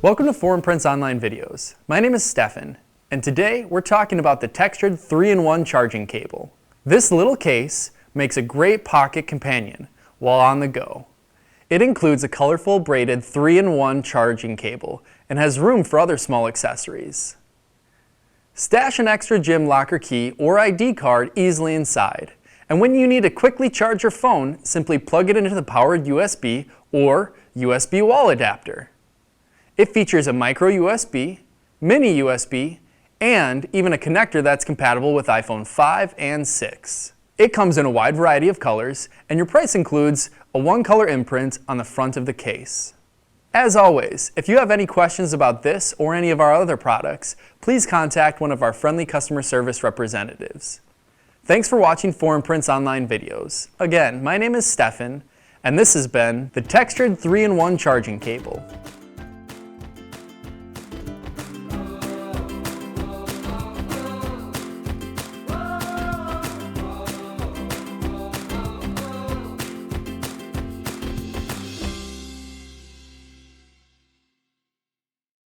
Welcome to 4imprint's online videos. My name is Stefan, and today we're talking about the textured 3-in-1 charging cable. This little case makes a great pocket companion while on the go. It includes a colorful braided 3-in-1 charging cable and has room for other small accessories. Stash an extra gym locker key or ID card easily inside, and when you need to quickly charge your phone, simply plug it into the powered USB or USB wall adapter. It features a micro USB, mini USB, and even a connector that's compatible with iPhone 5 and 6. It comes in a wide variety of colors, and your price includes a one-color imprint on the front of the case. As always, if you have any questions about this or any of our other products, please contact one of our friendly customer service representatives. Thanks for watching 4imprint's online videos. Again, my name is Stefan, and this has been the textured 3-in-1 charging cable.